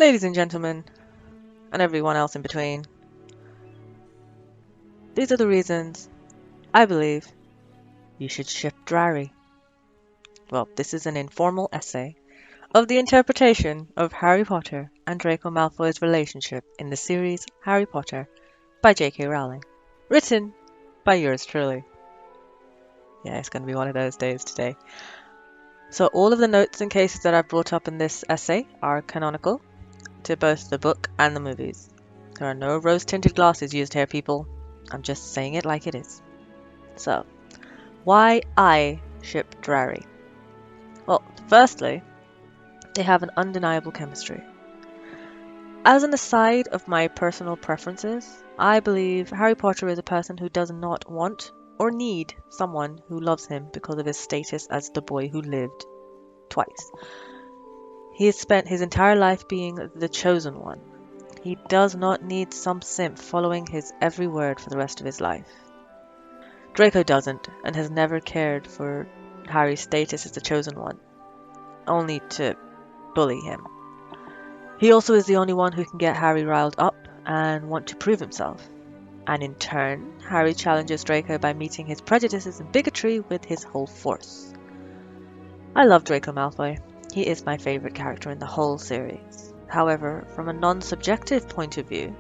Ladies and gentlemen, and everyone else in between, these are the reasons I believe you should ship Drarry. Well, this is an informal essay of the interpretation of Harry Potter and Draco Malfoy's relationship in the series Harry Potter by J.K. Rowling. Written by yours truly. Yeah, it's going to be one of those days today. So all of the notes and cases that I've brought up in this essay are canonical to both the book and the movies. There are no rose-tinted glasses used here, people. I'm just saying it like it is. So, why I ship Drarry? Well, firstly, they have an undeniable chemistry. As an aside of my personal preferences, I believe Harry Potter is a person who does not want or need someone who loves him because of his status as the boy who lived twice. He has spent his entire life being the chosen one. He does not need some simp following his every word for the rest of his life. Draco doesn't, and has never cared for Harry's status as the chosen one, only to bully him. He also is the only one who can get Harry riled up and want to prove himself. And in turn, Harry challenges Draco by meeting his prejudices and bigotry with his whole force. I love Draco Malfoy. He is my favourite character in the whole series. However, from a non-subjective point of view,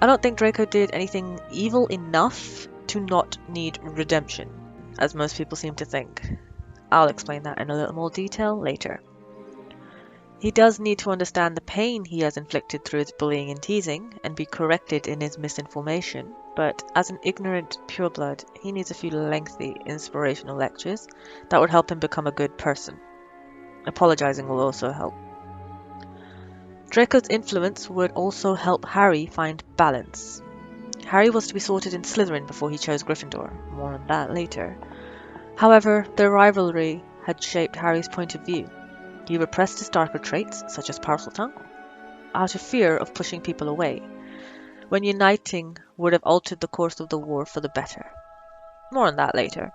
I don't think Draco did anything evil enough to not need redemption, as most people seem to think. I'll explain that in a little more detail later. He does need to understand the pain he has inflicted through his bullying and teasing, and be corrected in his misinformation, but as an ignorant pureblood, he needs a few lengthy, inspirational lectures that would help him become a good person. Apologizing will also help. Draco's influence would also help Harry find balance. Harry was to be sorted in Slytherin before he chose Gryffindor. More on that later. However, their rivalry had shaped Harry's point of view. He repressed his darker traits, such as Parseltongue, out of fear of pushing people away, when uniting would have altered the course of the war for the better. More on that later.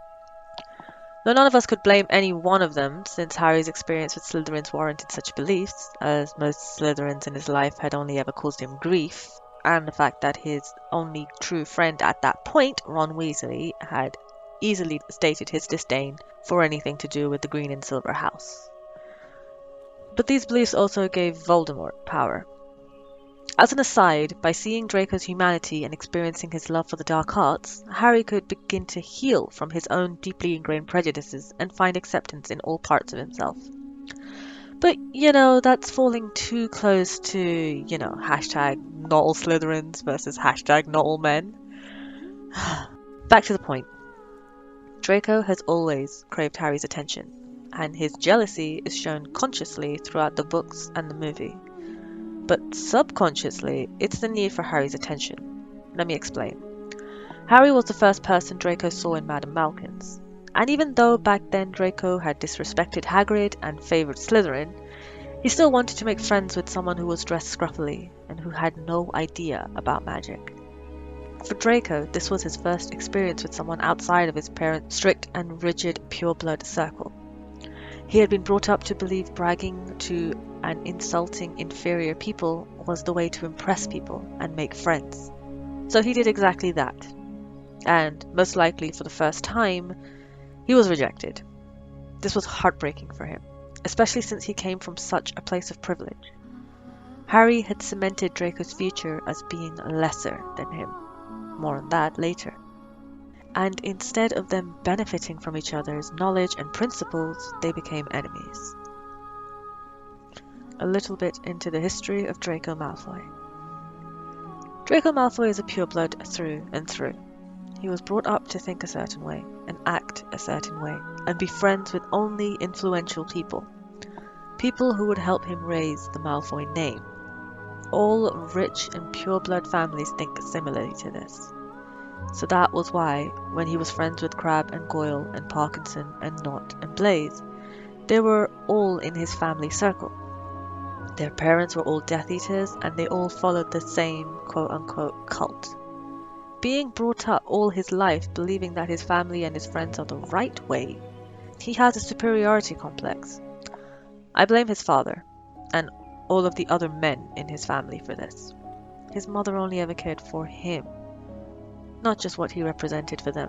Though none of us could blame any one of them, since Harry's experience with Slytherins warranted such beliefs, as most Slytherins in his life had only ever caused him grief, and the fact that his only true friend at that point, Ron Weasley, had easily stated his disdain for anything to do with the Green and Silver House. But these beliefs also gave Voldemort power. As an aside, by seeing Draco's humanity and experiencing his love for the dark arts, Harry could begin to heal from his own deeply ingrained prejudices and find acceptance in all parts of himself. But, that's falling too close to, hashtag not all Slytherins versus hashtag not all men. Back to the point. Draco has always craved Harry's attention, and his jealousy is shown consciously throughout the books and the movie. But subconsciously, it's the need for Harry's attention. Let me explain. Harry was the first person Draco saw in Madame Malkin's, and even though back then Draco had disrespected Hagrid and favoured Slytherin, he still wanted to make friends with someone who was dressed scruffily and who had no idea about magic. For Draco, this was his first experience with someone outside of his parents' strict and rigid pureblood circle. He had been brought up to believe bragging to and insulting inferior people was the way to impress people and make friends. So he did exactly that. And, most likely for the first time, he was rejected. This was heartbreaking for him, especially since he came from such a place of privilege. Harry had cemented Draco's future as being lesser than him. More on that later. And instead of them benefiting from each other's knowledge and principles, they became enemies. A little bit into the history of Draco Malfoy. Draco Malfoy is a pureblood through and through. He was brought up to think a certain way, and act a certain way, and be friends with only influential people. People who would help him raise the Malfoy name. All rich and pureblood families think similarly to this. So that was why, when he was friends with Crabbe and Goyle and Parkinson and Nott and Blaise, they were all in his family circle. Their parents were all Death Eaters, and they all followed the same quote-unquote cult. Being brought up all his life believing that his family and his friends are the right way, he has a superiority complex. I blame his father, and all of the other men in his family for this. His mother only ever cared for him, not just what he represented for them,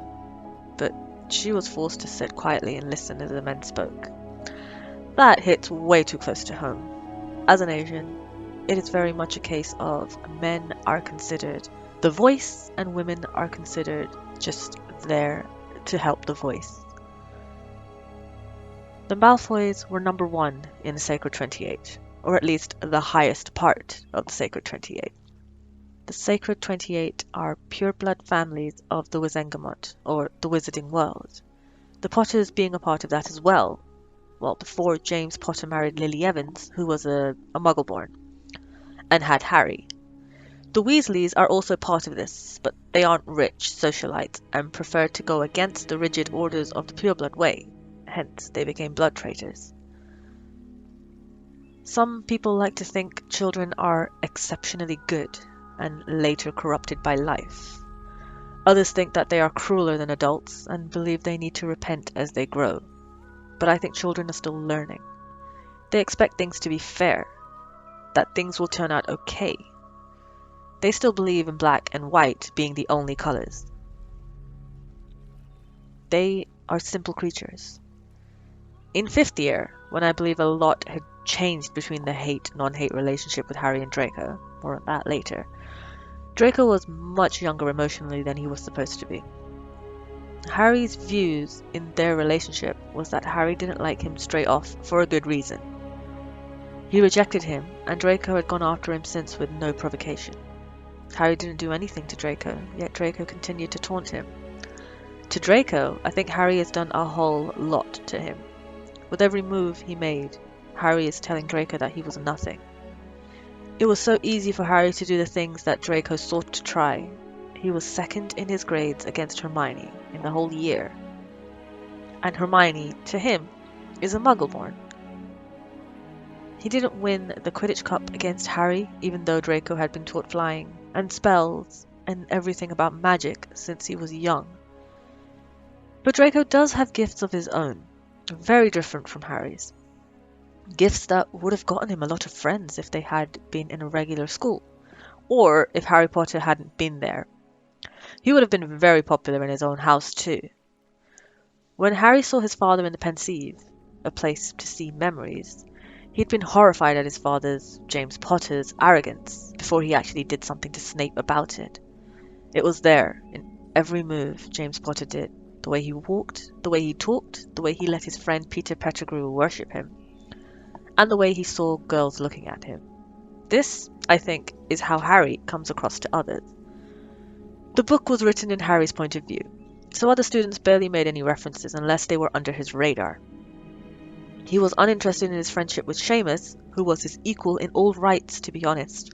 but she was forced to sit quietly and listen as the men spoke. That hits way too close to home. As an Asian, it is very much a case of men are considered the voice and women are considered just there to help the voice. The Malfoys were number 1 in the Sacred 28, or at least the highest part of the Sacred 28. The Sacred 28 are pure-blood families of the Wizengamot, or the Wizarding World. The Potters being a part of that as well, before James Potter married Lily Evans, who was a Muggle-born, and had Harry. The Weasleys are also part of this, but they aren't rich socialites and prefer to go against the rigid orders of the pureblood way, hence they became blood traitors. Some people like to think children are exceptionally good and later corrupted by life. Others think that they are crueler than adults and believe they need to repent as they grow. But I think children are still learning. They expect things to be fair, that things will turn out okay. They still believe in black and white being the only colors. They are simple creatures. In 5th year, when I believe a lot had changed between the hate-non-hate relationship with Harry and Draco, more on that later, Draco was much younger emotionally than he was supposed to be. Harry's views in their relationship was that Harry didn't like him straight off for a good reason. He rejected him, and Draco had gone after him since with no provocation. Harry didn't do anything to Draco, yet Draco continued to taunt him. To Draco, I think Harry has done a whole lot to him. With every move he made, Harry is telling Draco that he was nothing. It was so easy for Harry to do the things that Draco sought to try. He was second in his grades against Hermione in the whole year. And Hermione, to him, is a Muggle-born. He didn't win the Quidditch Cup against Harry, even though Draco had been taught flying and spells and everything about magic since he was young. But Draco does have gifts of his own, very different from Harry's. Gifts that would have gotten him a lot of friends if they had been in a regular school, or if Harry Potter hadn't been there. He would have been very popular in his own house too. When Harry saw his father in the Pensieve, a place to see memories, he'd been horrified at his father's, James Potter's, arrogance before he actually did something to Snape about it. It was there in every move James Potter did, the way he walked, the way he talked, the way he let his friend Peter Pettigrew worship him, and the way he saw girls looking at him. This, I think, is how Harry comes across to others. The book was written in Harry's point of view, so other students barely made any references unless they were under his radar. He was uninterested in his friendship with Seamus, who was his equal in all rights, to be honest.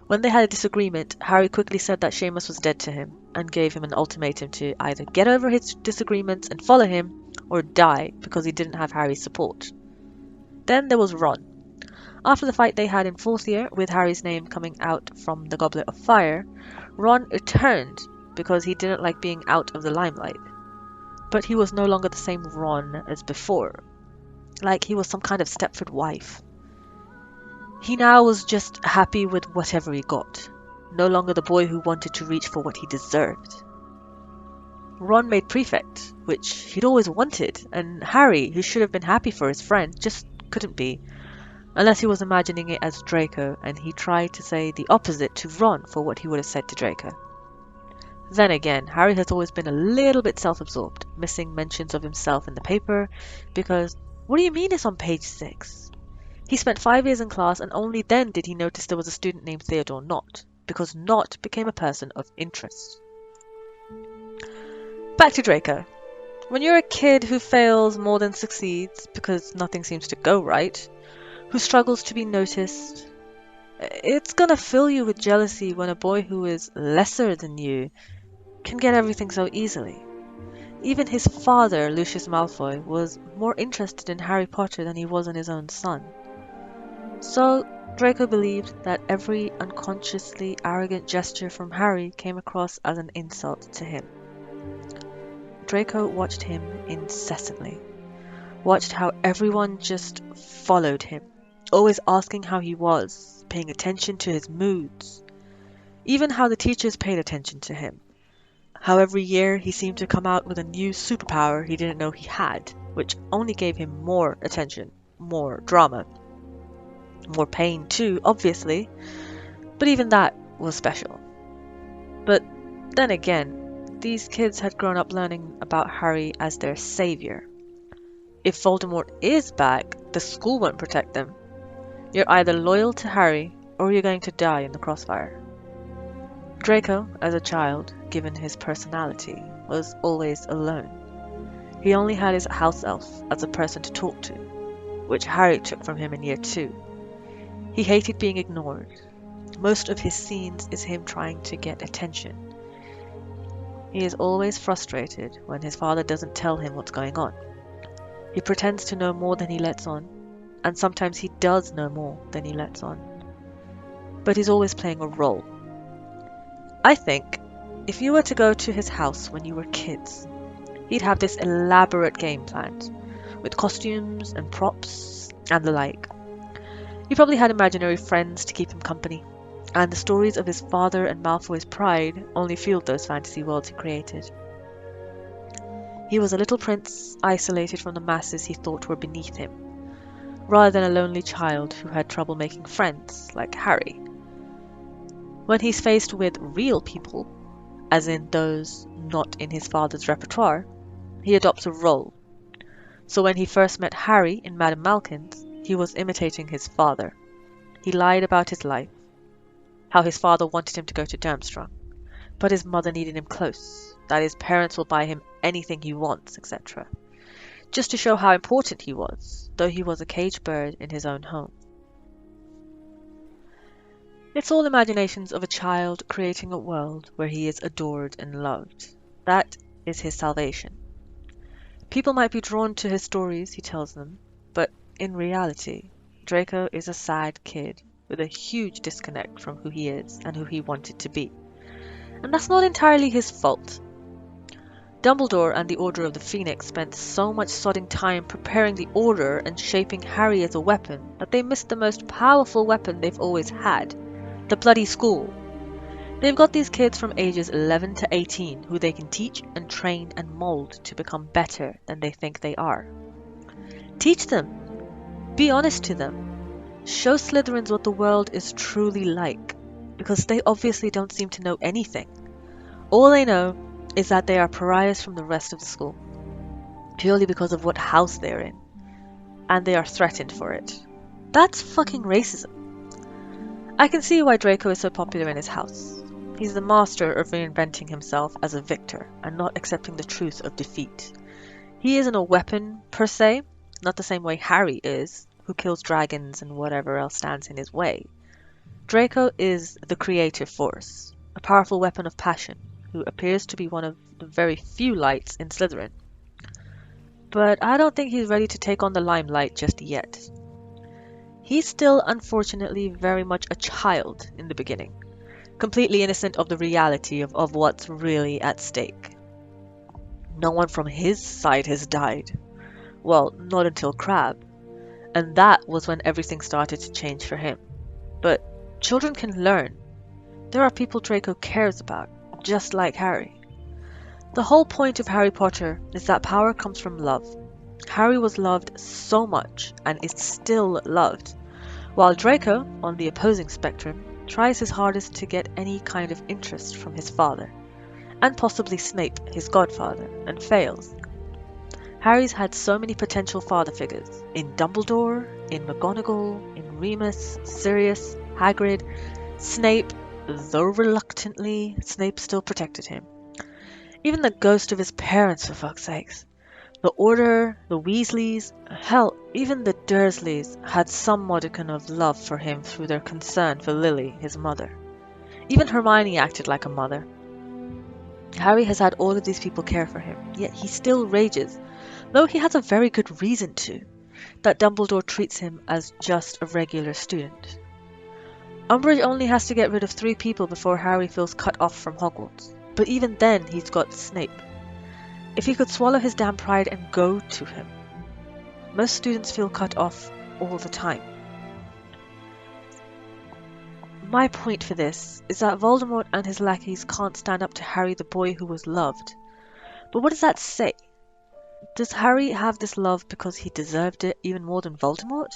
When they had a disagreement, Harry quickly said that Seamus was dead to him, and gave him an ultimatum to either get over his disagreements and follow him, or die, because he didn't have Harry's support. Then there was Ron. After the fight they had in 4th year, with Harry's name coming out from the Goblet of Fire, Ron returned because he didn't like being out of the limelight. But he was no longer the same Ron as before, like he was some kind of Stepford wife. He now was just happy with whatever he got, no longer the boy who wanted to reach for what he deserved. Ron made prefect, which he'd always wanted, and Harry, who should have been happy for his friend, just couldn't be, unless he was imagining it as Draco, and he tried to say the opposite to Ron for what he would have said to Draco. Then again, Harry has always been a little bit self-absorbed, missing mentions of himself in the paper, because what do you mean it's on page 6? He spent 5 years in class, and only then did he notice there was a student named Theodore Nott, because Nott became a person of interest. Back to Draco. When you're a kid who fails more than succeeds because nothing seems to go right, who struggles to be noticed, it's gonna fill you with jealousy when a boy who is lesser than you can get everything so easily. Even his father, Lucius Malfoy, was more interested in Harry Potter than he was in his own son. So, Draco believed that every unconsciously arrogant gesture from Harry came across as an insult to him. Draco watched him incessantly, watched how everyone just followed him, always asking how he was, paying attention to his moods, even how the teachers paid attention to him. How every year he seemed to come out with a new superpower he didn't know he had, which only gave him more attention, more drama, more pain too, obviously, but even that was special. But then again, these kids had grown up learning about Harry as their savior. If Voldemort is back, the school won't protect them. You're either loyal to Harry, or you're going to die in the crossfire. Draco, as a child, given his personality, was always alone. He only had his house elf as a person to talk to, which Harry took from him in year 2. He hated being ignored. Most of his scenes is him trying to get attention. He is always frustrated when his father doesn't tell him what's going on. He pretends to know more than he lets on, and sometimes he does know more than he lets on. But he's always playing a role. I think if you were to go to his house when you were kids, he'd have this elaborate game planned, with costumes and props and the like. He probably had imaginary friends to keep him company, and the stories of his father and Malfoy's pride only fueled those fantasy worlds he created. He was a little prince, isolated from the masses he thought were beneath him, rather than a lonely child who had trouble making friends, like Harry. When he's faced with real people, as in those not in his father's repertoire, he adopts a role. So when he first met Harry in Madame Malkin's, he was imitating his father. He lied about his life, how his father wanted him to go to Durmstrang, but his mother needed him close, that his parents will buy him anything he wants, etc. Just to show how important he was, though he was a caged bird in his own home. It's all imaginations of a child creating a world where he is adored and loved. That is his salvation. People might be drawn to his stories, he tells them, but in reality, Draco is a sad kid with a huge disconnect from who he is and who he wanted to be. And that's not entirely his fault. Dumbledore and the Order of the Phoenix spent so much sodding time preparing the Order and shaping Harry as a weapon that they missed the most powerful weapon they've always had. The bloody school. They've got these kids from ages 11 to 18 who they can teach and train and mold to become better than they think they are. Teach them. Be honest to them. Show Slytherins what the world is truly like, because they obviously don't seem to know anything. All they know is that they are pariahs from the rest of the school, purely because of what house they're in, and they are threatened for it. That's fucking racism. I can see why Draco is so popular in his house. He's the master of reinventing himself as a victor and not accepting the truth of defeat. He isn't a weapon, per se, not the same way Harry is, who kills dragons and whatever else stands in his way. Draco is the creative force, a powerful weapon of passion, who appears to be one of the very few lights in Slytherin. But I don't think he's ready to take on the limelight just yet. He's still, unfortunately, very much a child in the beginning, completely innocent of the reality of what's really at stake. No one from his side has died. Well, not until Crabbe. And that was when everything started to change for him. But children can learn. There are people Draco cares about, just like Harry. The whole point of Harry Potter is that power comes from love. Harry was loved so much, and is still loved, while Draco, on the opposing spectrum, tries his hardest to get any kind of interest from his father, and possibly Snape, his godfather, and fails. Harry's had so many potential father figures, in Dumbledore, in McGonagall, in Remus, Sirius, Hagrid, Snape, though reluctantly, Snape still protected him. Even the ghost of his parents, for fuck's sakes. The Order, the Weasleys, hell, even the Dursleys had some modicum of love for him through their concern for Lily, his mother. Even Hermione acted like a mother. Harry has had all of these people care for him, yet he still rages, though he has a very good reason to, that Dumbledore treats him as just a regular student. Umbridge only has to get rid of 3 people before Harry feels cut off from Hogwarts, but even then he's got Snape. If he could swallow his damn pride and go to him. Most students feel cut off all the time. My point for this is that Voldemort and his lackeys can't stand up to Harry the boy who was loved. But what does that say? Does Harry have this love because he deserved it even more than Voldemort?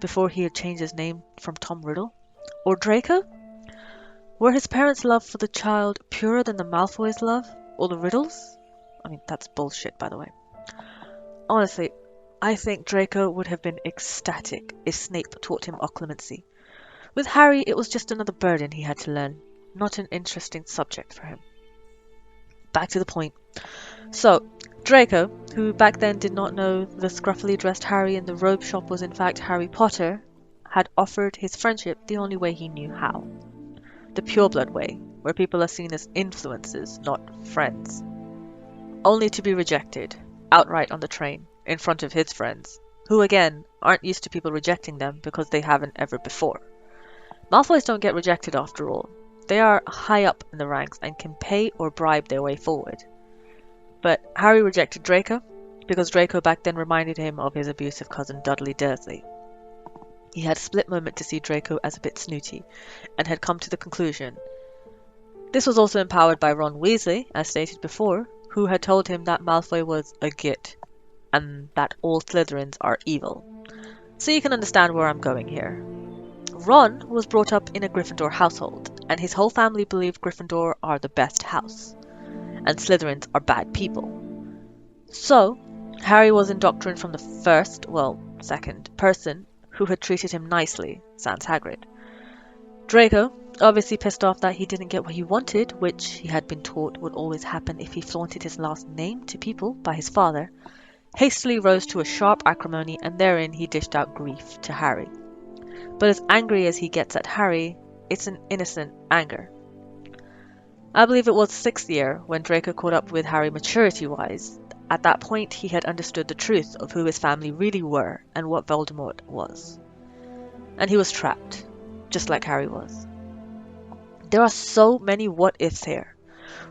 Before he had changed his name from Tom Riddle? Or Draco? Were his parents' love for the child purer than the Malfoys' love? Or the Riddles? I mean, that's bullshit, by the way. Honestly, I think Draco would have been ecstatic if Snape taught him occlumency. With Harry, it was just another burden he had to learn, not an interesting subject for him. Back to the point. So, Draco, who back then did not know the scruffily dressed Harry in the robe shop was in fact Harry Potter, had offered his friendship the only way he knew how. The pureblood way, where people are seen as influences, not friends. Only to be rejected, outright on the train, in front of his friends, who again, aren't used to people rejecting them because they haven't ever before. Malfoys don't get rejected after all. They are high up in the ranks and can pay or bribe their way forward. But Harry rejected Draco because Draco back then reminded him of his abusive cousin Dudley Dursley. He had a split moment to see Draco as a bit snooty and had come to the conclusion. This was also empowered by Ron Weasley, as stated before, who had told him that Malfoy was a git and that all Slytherins are evil. So you can understand where I'm going here. Ron was brought up in a Gryffindor household, and his whole family believed Gryffindor are the best house, and Slytherins are bad people. So, Harry was indoctrinated from the second person who had treated him nicely, sans Hagrid. Draco, obviously pissed off that he didn't get what he wanted, which he had been taught would always happen if he flaunted his last name to people by his father, hastily rose to a sharp acrimony, and therein he dished out grief to Harry. But as angry as he gets at Harry, it's an innocent anger. I believe it was 6th year when Draco caught up with Harry maturity-wise. At that point, he had understood the truth of who his family really were and what Voldemort was. And he was trapped, just like Harry was. There are so many what-ifs here.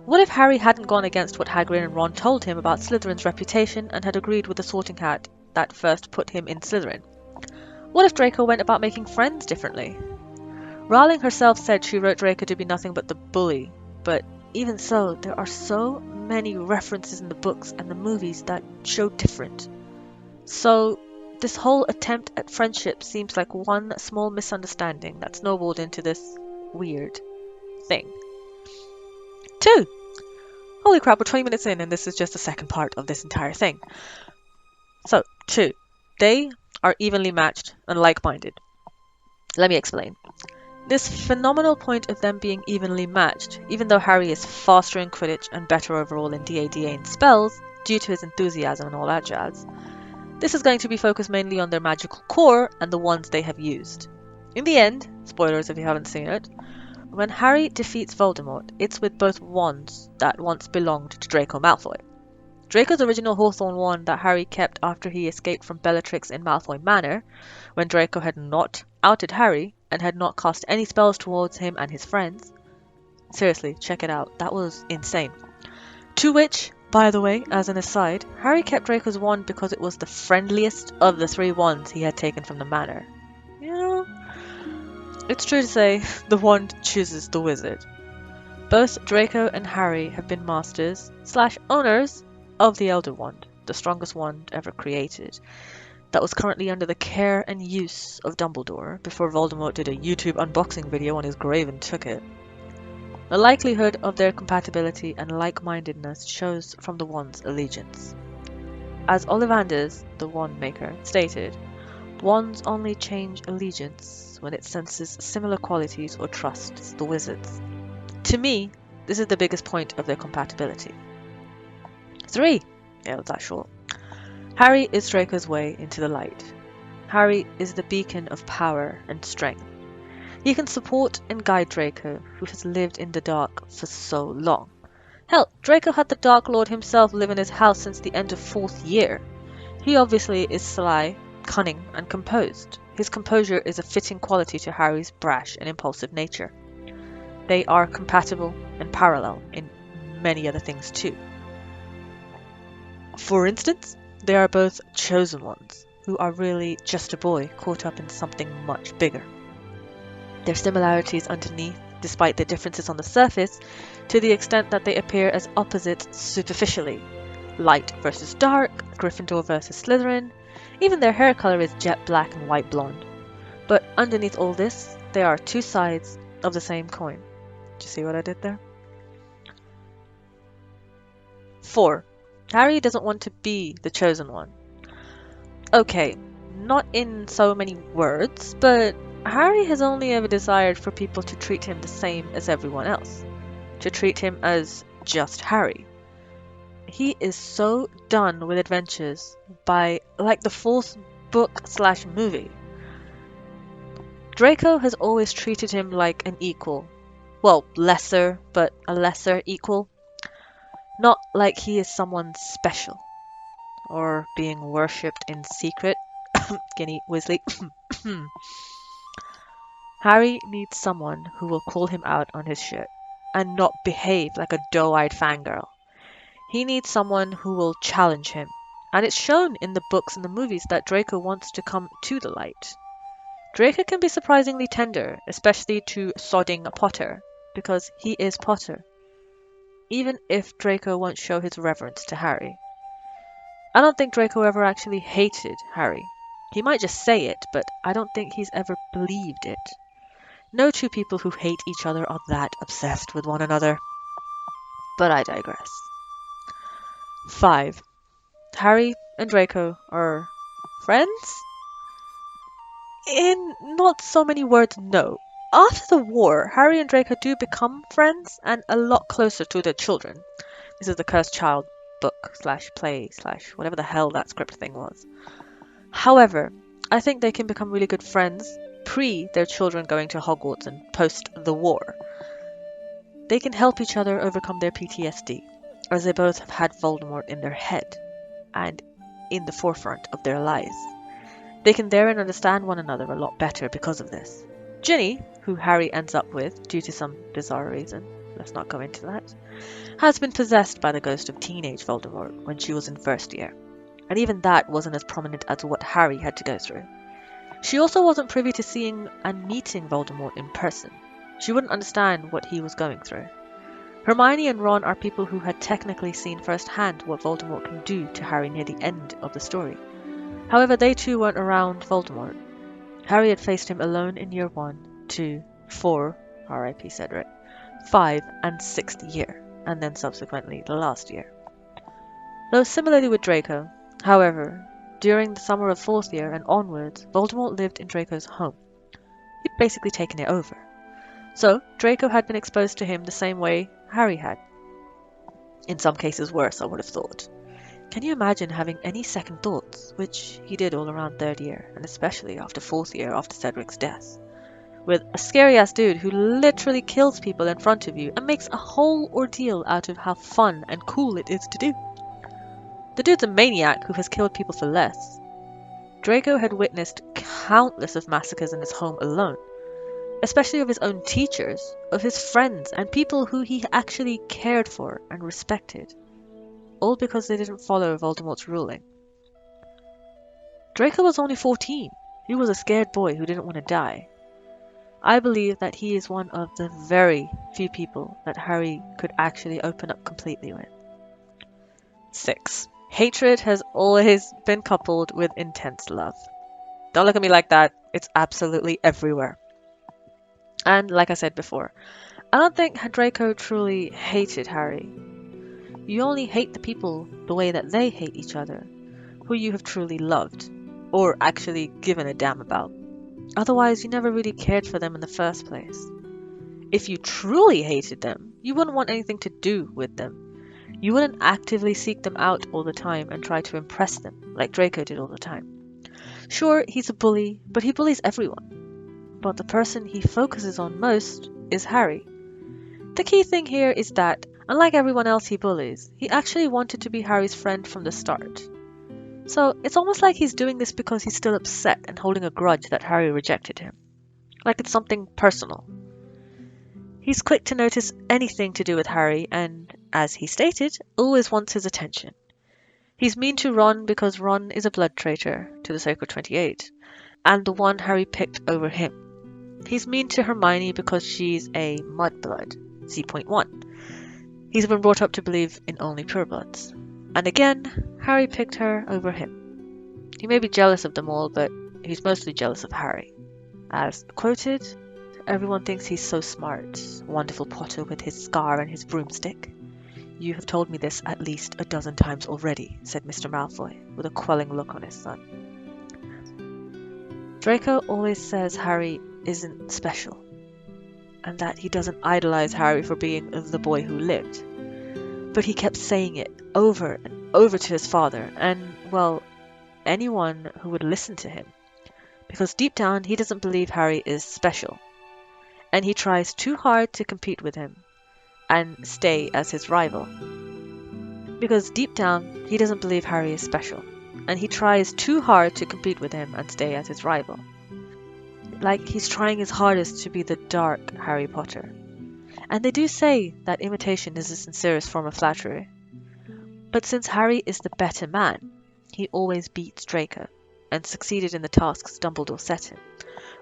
What if Harry hadn't gone against what Hagrid and Ron told him about Slytherin's reputation and had agreed with the sorting hat that first put him in Slytherin? What if Draco went about making friends differently? Rowling herself said she wrote Draco to be nothing but the bully, but even so, there are so many references in the books and the movies that show different. So, this whole attempt at friendship seems like one small misunderstanding that snowballed into this weird thing. 2. Holy crap, we're 20 minutes in and this is just the second part of this entire thing. So, 2. They are evenly matched and like-minded. Let me explain. This phenomenal point of them being evenly matched, even though Harry is faster in Quidditch and better overall in DADA and spells, due to his enthusiasm and all that jazz, this is going to be focused mainly on their magical core and the wands they have used. In the end, spoilers if you haven't seen it, when Harry defeats Voldemort, it's with both wands that once belonged to Draco Malfoy. Draco's original Hawthorn wand that Harry kept after he escaped from Bellatrix in Malfoy Manor, when Draco had not outed Harry and had not cast any spells towards him and his friends. Seriously, check it out. That was insane. To which, by the way, as an aside, Harry kept Draco's wand because it was the friendliest of the 3 wands he had taken from the manor. You know, it's true to say, the wand chooses the wizard. Both Draco and Harry have been masters / owners of the Elder Wand, the strongest wand ever created, that was currently under the care and use of Dumbledore before Voldemort did a YouTube unboxing video on his grave and took it. The likelihood of their compatibility and like-mindedness shows from the wand's allegiance. As Ollivanders, the wand maker, stated, wands only change allegiance when it senses similar qualities or trusts the wizards. To me, this is the biggest point of their compatibility. 3. Yeah, it was that short. Harry is Draco's way into the light. Harry is the beacon of power and strength. He can support and guide Draco, who has lived in the dark for so long. Hell, Draco had the Dark Lord himself live in his house since the end of 4th year. He obviously is sly, cunning, and composed. His composure is a fitting quality to Harry's brash and impulsive nature. They are compatible and parallel in many other things too. For instance, they are both chosen ones, who are really just a boy caught up in something much bigger. Their similarities underneath, despite their differences on the surface, to the extent that they appear as opposites superficially. Light versus dark, Gryffindor versus Slytherin, even their hair color is jet black and white blonde. But underneath all this, they are two sides of the same coin. Did you see what I did there? 4. Harry doesn't want to be the chosen one. Okay, not in so many words, but Harry has only ever desired for people to treat him the same as everyone else. To treat him as just Harry. He is so done with adventures by, like, the 4th book/movie. Draco has always treated him like an equal. Well, lesser, but a lesser equal. Not like he is someone special, or being worshipped in secret. Ginny Weasley. Harry needs someone who will call him out on his shit, and not behave like a doe-eyed fangirl. He needs someone who will challenge him, and it's shown in the books and the movies that Draco wants to come to the light. Draco can be surprisingly tender, especially to sodding Potter, because he is Potter. Even if Draco won't show his reverence to Harry. I don't think Draco ever actually hated Harry. He might just say it, but I don't think he's ever believed it. No two people who hate each other are that obsessed with one another. But I digress. 5. Harry and Draco are friends? In not so many words, no. After the war, Harry and Draco do become friends and a lot closer to their children. This is the Cursed Child book/play/whatever the hell that script thing was. However, I think they can become really good friends pre their children going to Hogwarts and post the war. They can help each other overcome their PTSD, as they both have had Voldemort in their head and in the forefront of their lives. They can therein understand one another a lot better because of this. Ginny, who Harry ends up with due to some bizarre reason, let's not go into that, has been possessed by the ghost of teenage Voldemort when she was in first year, and even that wasn't as prominent as what Harry had to go through. She also wasn't privy to seeing and meeting Voldemort in person. She wouldn't understand what he was going through. Hermione and Ron are people who had technically seen firsthand what Voldemort can do to Harry near the end of the story. However, they too weren't around Voldemort. Harry had faced him alone in year 1, 2, 4, R.I.P. Cedric, 5 and 6th year, and then subsequently the last year. Though similarly with Draco, however, during the summer of 4th year and onwards, Voldemort lived in Draco's home. He'd basically taken it over. So, Draco had been exposed to him the same way Harry had. In some cases worse, I would have thought. Can you imagine having any second thoughts, which he did all around 3rd year, and especially after 4th year after Cedric's death, with a scary-ass dude who literally kills people in front of you and makes a whole ordeal out of how fun and cool it is to do. The dude's a maniac who has killed people for less. Draco had witnessed countless of massacres in his home alone, especially of his own teachers, of his friends, and people who he actually cared for and respected, all because they didn't follow Voldemort's ruling. Draco was only 14. He was a scared boy who didn't want to die. I believe that he is one of the very few people that Harry could actually open up completely with. 6. Hatred has always been coupled with intense love. Don't look at me like that. It's absolutely everywhere. And like I said before, I don't think Draco truly hated Harry. You only hate the people the way that they hate each other, who you have truly loved, or actually given a damn about. Otherwise, you never really cared for them in the first place. If you truly hated them, you wouldn't want anything to do with them. You wouldn't actively seek them out all the time and try to impress them, like Draco did all the time. Sure, he's a bully, but he bullies everyone. But the person he focuses on most is Harry. The key thing here is that, unlike everyone else he bullies, he actually wanted to be Harry's friend from the start. So it's almost like he's doing this because he's still upset and holding a grudge that Harry rejected him. Like it's something personal. He's quick to notice anything to do with Harry and, as he stated, always wants his attention. He's mean to Ron because Ron is a blood traitor to the Sacred 28, and the one Harry picked over him. He's mean to Hermione because she's a mudblood. See point 1. He's been brought up to believe in only purebloods. And again, Harry picked her over him. He may be jealous of them all, but he's mostly jealous of Harry. As quoted, everyone thinks he's so smart. Wonderful Potter with his scar and his broomstick. You have told me this at least a dozen times already, said Mr. Malfoy, with a quelling look on his son. Draco always says Harry isn't special, and that he doesn't idolize Harry for being the boy who lived. But he kept saying it over and over to his father, and, well, anyone who would listen to him. Because deep down, he doesn't believe Harry is special, and he tries too hard to compete with him and stay as his rival. Because deep down, he doesn't believe Harry is special, and he tries too hard to compete with him and stay as his rival. Like he's trying his hardest to be the dark Harry Potter. And they do say that imitation is the sincerest form of flattery. But since Harry is the better man, he always beats Draco, and succeeded in the tasks Dumbledore set him,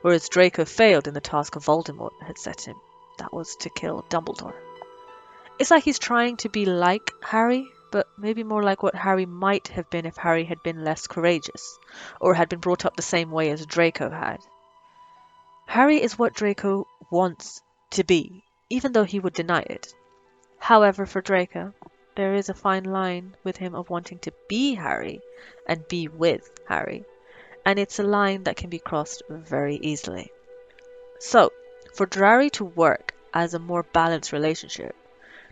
whereas Draco failed in the task Voldemort had set him. That was to kill Dumbledore. It's like he's trying to be like Harry, but maybe more like what Harry might have been if Harry had been less courageous, or had been brought up the same way as Draco had. Harry is what Draco wants to be, even though he would deny it. However, for Draco, there is a fine line with him of wanting to be Harry and be with Harry, and it's a line that can be crossed very easily. So, for Drarry to work as a more balanced relationship,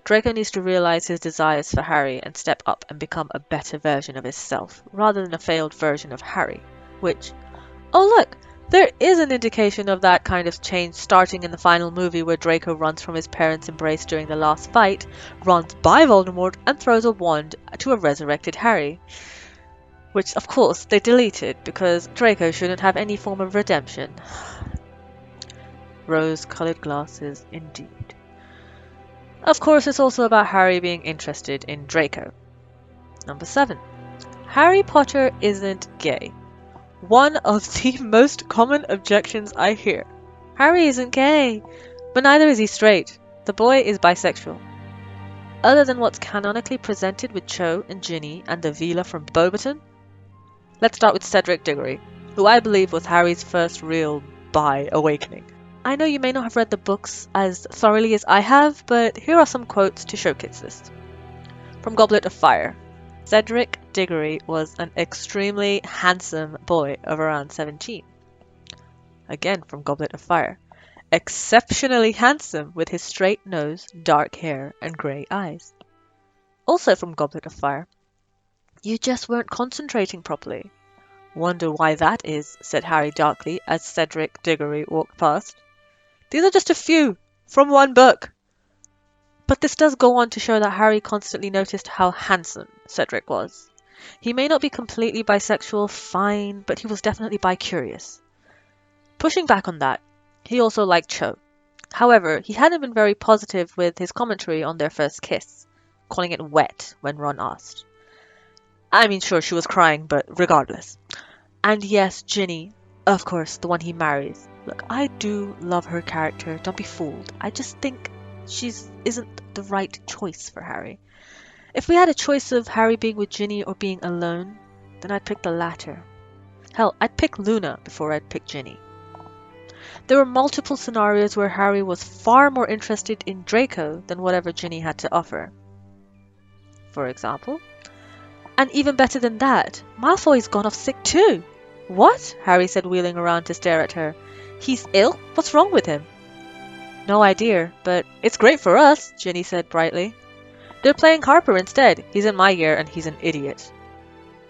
Draco needs to realize his desires for Harry and step up and become a better version of himself, rather than a failed version of Harry, which, oh look, there is an indication of that kind of change starting in the final movie where Draco runs from his parents' embrace during the last fight, runs by Voldemort, and throws a wand to a resurrected Harry. Which, of course, they deleted because Draco shouldn't have any form of redemption. Rose-colored glasses, indeed. Of course, it's also about Harry being interested in Draco. Number 7. Harry Potter isn't gay. One of the most common objections I hear. Harry isn't gay, but neither is he straight. The boy is bisexual. Other than what's canonically presented with Cho and Ginny and the Vila from Beauxbaton? Let's start with Cedric Diggory, who I believe was Harry's first real bi awakening. I know you may not have read the books as thoroughly as I have, but here are some quotes to showcase this. From Goblet of Fire. Cedric Diggory was an extremely handsome boy of around 17. Again from Goblet of Fire. Exceptionally handsome with his straight nose, dark hair, and grey eyes. Also from Goblet of Fire. You just weren't concentrating properly. Wonder why that is, said Harry darkly as Cedric Diggory walked past. These are just a few from one book. But this does go on to show that Harry constantly noticed how handsome Cedric was. He may not be completely bisexual, fine, but he was definitely bi-curious. Pushing back on that, he also liked Cho. However, he hadn't been very positive with his commentary on their first kiss, calling it wet when Ron asked. I mean, sure, she was crying, but regardless. And yes, Ginny, of course, the one he marries. Look, I do love her character, don't be fooled. I just think she isn't the right choice for Harry. If we had a choice of Harry being with Ginny or being alone, then I'd pick the latter. Hell, I'd pick Luna before I'd pick Ginny. There were multiple scenarios where Harry was far more interested in Draco than whatever Ginny had to offer. For example, and even better than that, Malfoy's gone off sick too. What? Harry said, wheeling around to stare at her. He's ill? What's wrong with him? No idea, but it's great for us, Ginny said brightly. They're playing Harper instead. He's in my year and he's an idiot.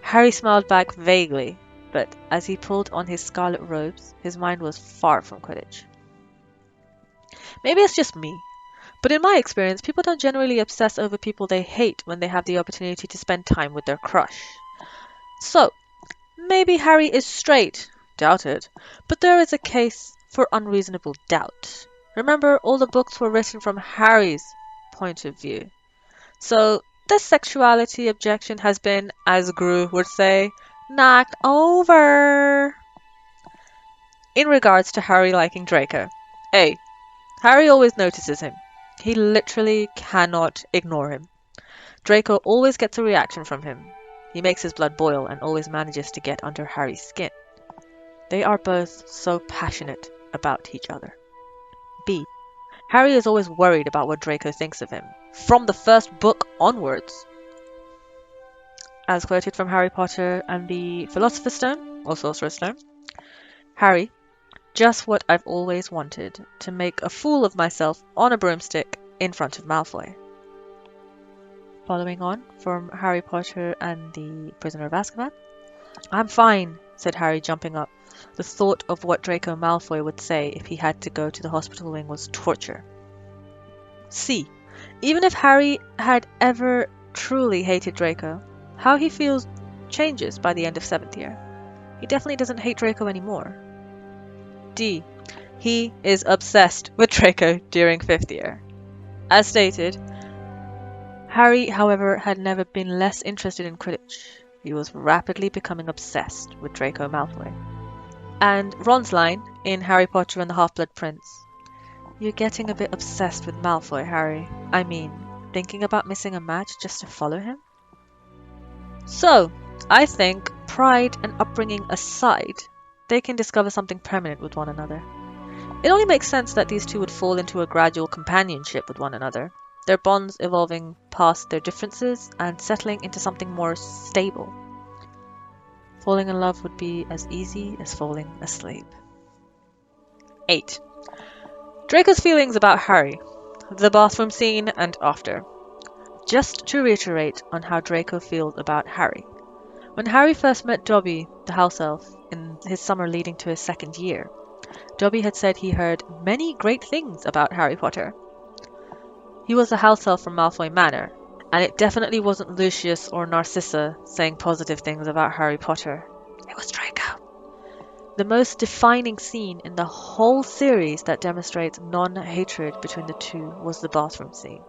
Harry smiled back vaguely, but as he pulled on his scarlet robes, his mind was far from Quidditch. Maybe it's just me, but in my experience, people don't generally obsess over people they hate when they have the opportunity to spend time with their crush. So, maybe Harry is straight. Doubt it. But there is a case for unreasonable doubt. Remember, all the books were written from Harry's point of view. So, this sexuality objection has been, as Gru would say, knocked over. In regards to Harry liking Draco. A. Harry always notices him. He literally cannot ignore him. Draco always gets a reaction from him. He makes his blood boil and always manages to get under Harry's skin. They are both so passionate about each other. B. Harry is always worried about what Draco thinks of him, from the first book onwards. As quoted from Harry Potter and the Philosopher's Stone, or Sorcerer's Stone. Harry, just what I've always wanted, to make a fool of myself on a broomstick in front of Malfoy. Following on from Harry Potter and the Prisoner of Azkaban. I'm fine, said Harry, jumping up. The thought of what Draco Malfoy would say if he had to go to the hospital wing was torture. C. Even if Harry had ever truly hated Draco, how he feels changes by the end of 7th year. He definitely doesn't hate Draco anymore. D. He is obsessed with Draco during 5th year. As stated, Harry, however, had never been less interested in Quidditch. He was rapidly becoming obsessed with Draco Malfoy. And Ron's line in Harry Potter and the Half-Blood Prince. You're getting a bit obsessed with Malfoy, Harry. I mean, thinking about missing a match just to follow him? So, I think, pride and upbringing aside, they can discover something permanent with one another. It only makes sense that these two would fall into a gradual companionship with one another, their bonds evolving past their differences and settling into something more stable. Falling in love would be as easy as falling asleep. 8. Draco's feelings about Harry, the bathroom scene and after. Just to reiterate on how Draco feels about Harry. When Harry first met Dobby, the house elf, in his summer leading to his 2nd year, Dobby had said he heard many great things about Harry Potter. He was a house elf from Malfoy Manor, and it definitely wasn't Lucius or Narcissa saying positive things about Harry Potter. It was Draco. The most defining scene in the whole series that demonstrates non-hatred between the two was the bathroom scene.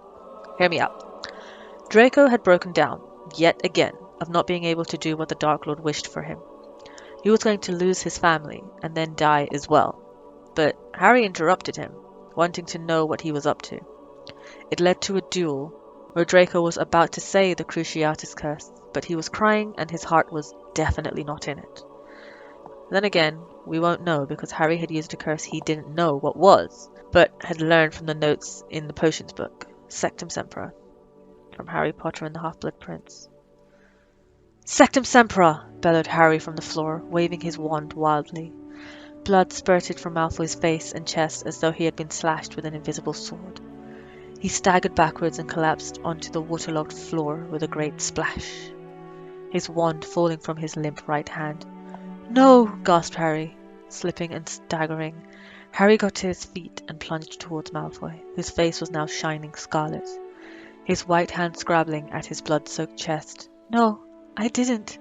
Hear me out. Draco had broken down, yet again, of not being able to do what the Dark Lord wished for him. He was going to lose his family, and then die as well. But Harry interrupted him, wanting to know what he was up to. It led to a duel, where Draco was about to say the Cruciatus Curse, but he was crying and his heart was definitely not in it. Then again, we won't know because Harry had used a curse he didn't know what was, but had learned from the notes in the potions book, Sectum Sempra, from Harry Potter and the Half-Blood Prince. Sectum Sempra! Bellowed Harry from the floor, waving his wand wildly. Blood spurted from Malfoy's face and chest as though he had been slashed with an invisible sword. He staggered backwards and collapsed onto the waterlogged floor with a great splash, his wand falling from his limp right hand. No! Gasped Harry, slipping and staggering. Harry got to his feet and plunged towards Malfoy, whose face was now shining scarlet, his white hand scrabbling at his blood-soaked chest. No, I didn't.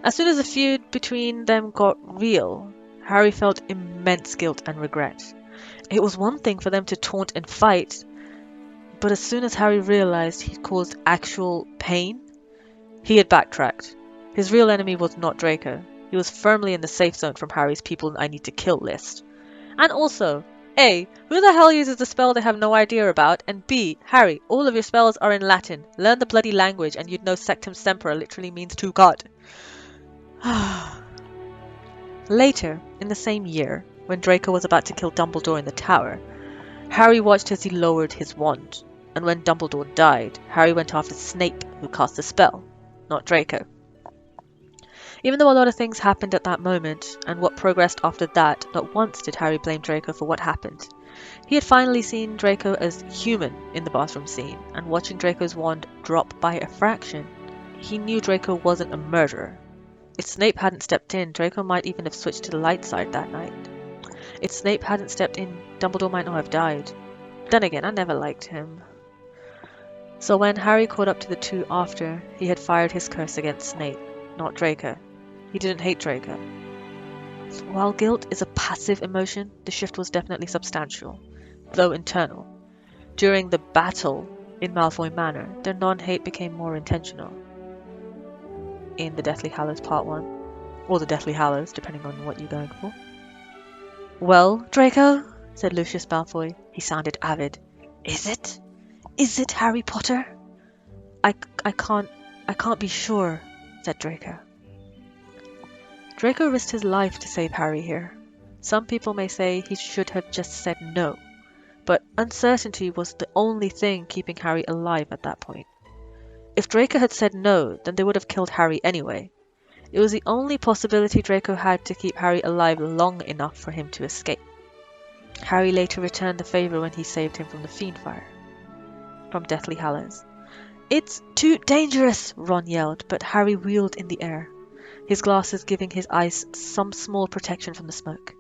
As soon as the feud between them got real, Harry felt immense guilt and regret. It was one thing for them to taunt and fight, but as soon as Harry realized he'd caused actual pain, he had backtracked. His real enemy was not Draco. He was firmly in the safe zone from Harry's people I need to kill list. And also, A, who the hell uses a spell they have no idea about? And B, Harry, all of your spells are in Latin. Learn the bloody language and you'd know Sectum Sempra literally means to God. Later, in the same year, when Draco was about to kill Dumbledore in the tower, Harry watched as he lowered his wand, and when Dumbledore died, Harry went after Snape, who cast the spell, not Draco. Even though a lot of things happened at that moment, and what progressed after that, not once did Harry blame Draco for what happened. He had finally seen Draco as human in the bathroom scene, and watching Draco's wand drop by a fraction, he knew Draco wasn't a murderer. If Snape hadn't stepped in, Draco might even have switched to the light side that night. If Snape hadn't stepped in, Dumbledore might not have died. Then again, I never liked him. So when Harry caught up to the two after, he had fired his curse against Snape, not Draco. He didn't hate Draco. While guilt is a passive emotion, the shift was definitely substantial, though internal. During the battle in Malfoy Manor, their non-hate became more intentional. In the Deathly Hallows Part 1. Or the Deathly Hallows, depending on what you're going for. "Well, Draco?" said Lucius Malfoy. He sounded avid. "Is it? Is it Harry Potter?" I can't be sure," said Draco. Draco risked his life to save Harry here. Some people may say he should have just said no, but uncertainty was the only thing keeping Harry alive at that point. If Draco had said no, then they would have killed Harry anyway. It was the only possibility Draco had to keep Harry alive long enough for him to escape. Harry later returned the favour when he saved him from the Fiendfire, from Deathly Hallows. "It's too dangerous!" Ron yelled, but Harry wheeled in the air, his glasses giving his eyes some small protection from the smoke.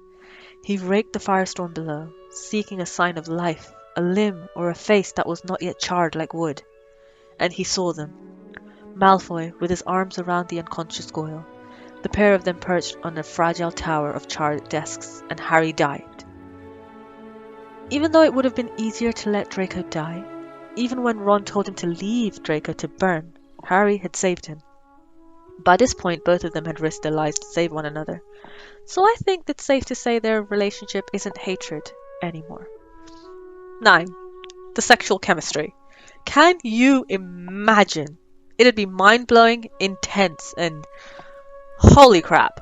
He raked the firestorm below, seeking a sign of life, a limb or a face that was not yet charred like wood. And he saw them. Malfoy, with his arms around the unconscious Goyle, the pair of them perched on a fragile tower of charred desks, and Harry dived. Even though it would have been easier to let Draco die, even when Ron told him to leave Draco to burn, Harry had saved him. By this point, both of them had risked their lives to save one another, so I think it's safe to say their relationship isn't hatred anymore. 9. The sexual chemistry. Can you imagine? It'd be mind-blowing, intense, and holy crap.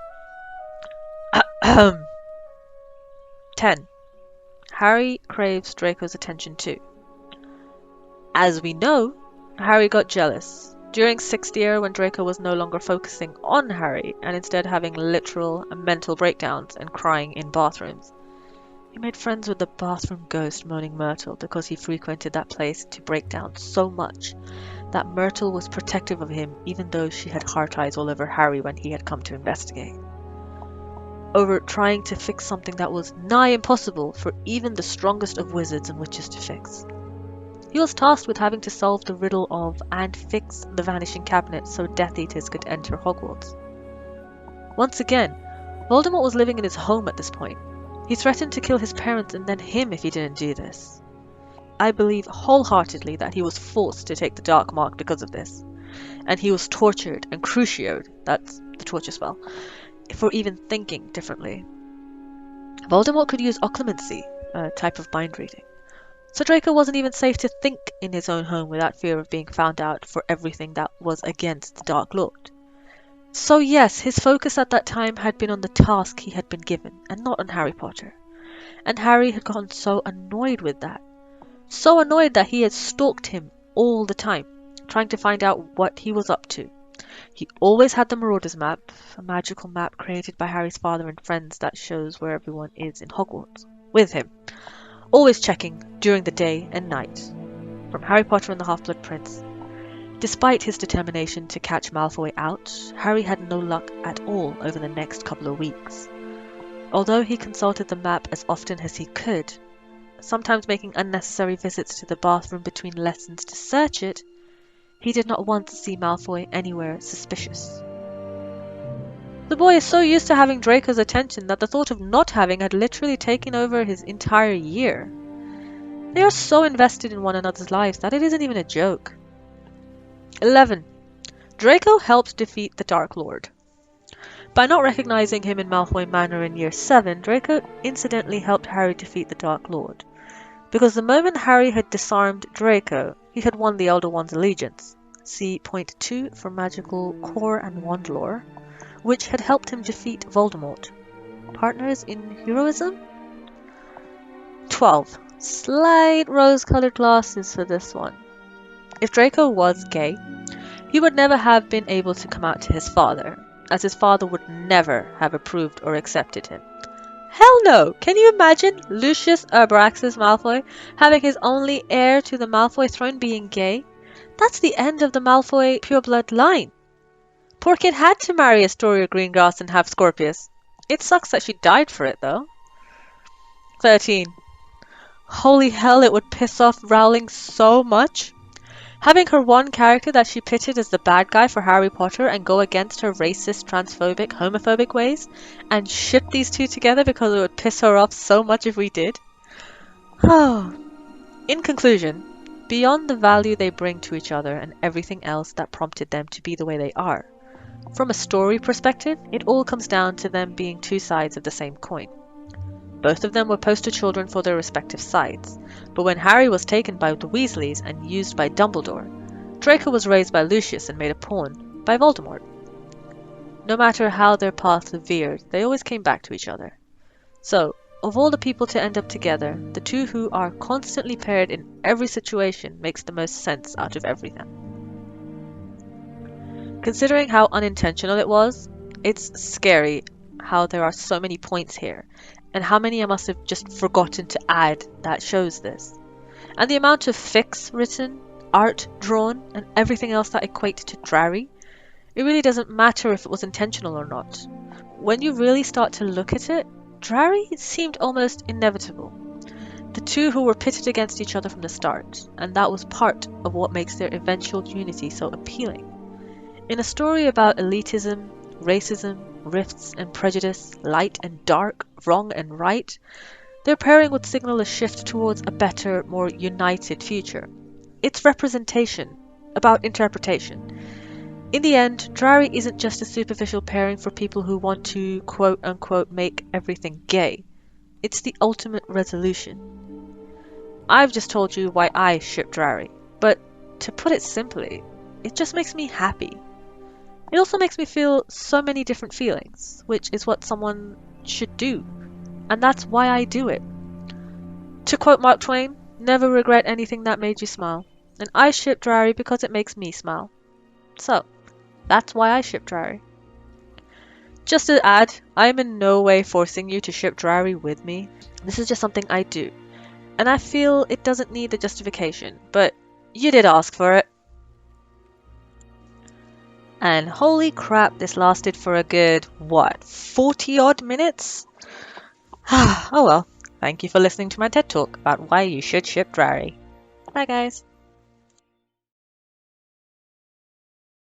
10. Harry craves Draco's attention too. As we know, Harry got jealous. During 6th year, when Draco was no longer focusing on Harry, and instead having literal and mental breakdowns and crying in bathrooms, he made friends with the bathroom ghost moaning Myrtle because he frequented that place to break down so much that Myrtle was protective of him even though she had heart eyes all over Harry when he had come to investigate. Over trying to fix something that was nigh impossible for even the strongest of wizards and witches to fix. He was tasked with having to solve the riddle of and fix the vanishing cabinet so Death Eaters could enter Hogwarts. Once again, Voldemort was living in his home at this point. He threatened to kill his parents and then him if he didn't do this. I believe wholeheartedly that he was forced to take the Dark Mark because of this, and he was tortured and crucioed, that's the torture spell, for even thinking differently. Voldemort could use occlumency, a type of mind reading. So Draco wasn't even safe to think in his own home without fear of being found out for everything that was against the Dark Lord. So yes, his focus at that time had been on the task he had been given, and not on Harry Potter. And Harry had gotten so annoyed with that. So annoyed that he had stalked him all the time, trying to find out what he was up to. He always had the Marauders map, a magical map created by Harry's father and friends that shows where everyone is in Hogwarts, with him. Always checking during the day and night. From Harry Potter and the Half-Blood Prince. Despite his determination to catch Malfoy out, Harry had no luck at all over the next couple of weeks. Although he consulted the map as often as he could, sometimes making unnecessary visits to the bathroom between lessons to search it, he did not once see Malfoy anywhere suspicious. The boy is so used to having Draco's attention that the thought of not having had literally taken over his entire year. They are so invested in one another's lives that it isn't even a joke. 11. Draco helped defeat the Dark Lord. By not recognizing him in Malfoy Manor in Year 7, Draco incidentally helped Harry defeat the Dark Lord. Because the moment Harry had disarmed Draco, he had won the Elder One's allegiance. See point 2 for magical core and wand lore, which had helped him defeat Voldemort. Partners in heroism? 12. Slight rose-colored glasses for this one. If Draco was gay, he would never have been able to come out to his father, as his father would never have approved or accepted him. Hell no! Can you imagine Lucius Abraxas Malfoy having his only heir to the Malfoy throne being gay? That's the end of the Malfoy pureblood line. Poor kid had to marry Astoria Greengrass and have Scorpius. It sucks that she died for it, though. 13. Holy hell, it would piss off Rowling so much. Having her one character that she pitted as the bad guy for Harry Potter and go against her racist, transphobic, homophobic ways, and ship these two together because it would piss her off so much if we did. In conclusion, beyond the value they bring to each other and everything else that prompted them to be the way they are, From a story perspective, it all comes down to them being two sides of the same coin. Both of them were poster children for their respective sides, but when Harry was taken by the Weasleys and used by Dumbledore, Draco was raised by Lucius and made a pawn by Voldemort. No matter how their paths veered, they always came back to each other. So, of all the people to end up together, the two who are constantly paired in every situation makes the most sense out of everything. Considering how unintentional it was, it's scary how there are so many points here, and how many I must have just forgotten to add that shows this. And the amount of fics written, art drawn, and everything else that equates to Drarry, it really doesn't matter if it was intentional or not. When you really start to look at it, Drarry seemed almost inevitable. The two who were pitted against each other from the start, and that was part of what makes their eventual unity so appealing. In a story about elitism, racism, rifts and prejudice, light and dark, wrong and right, their pairing would signal a shift towards a better, more united future. It's representation, about interpretation. In the end, Drarry isn't just a superficial pairing for people who want to quote-unquote make everything gay. It's the ultimate resolution. I've just told you why I ship Drarry, but to put it simply, it just makes me happy. It also makes me feel so many different feelings, which is what someone should do, and that's why I do it. To quote Mark Twain, never regret anything that made you smile, and I ship Drarry because it makes me smile. So, that's why I ship Drarry. Just to add, I am in no way forcing you to ship Drarry with me. This is just something I do, and I feel it doesn't need the justification, but you did ask for it. And holy crap, this lasted for a good, 40 odd minutes? Oh well, thank you for listening to my TED Talk about why you should ship Drarry. Bye guys.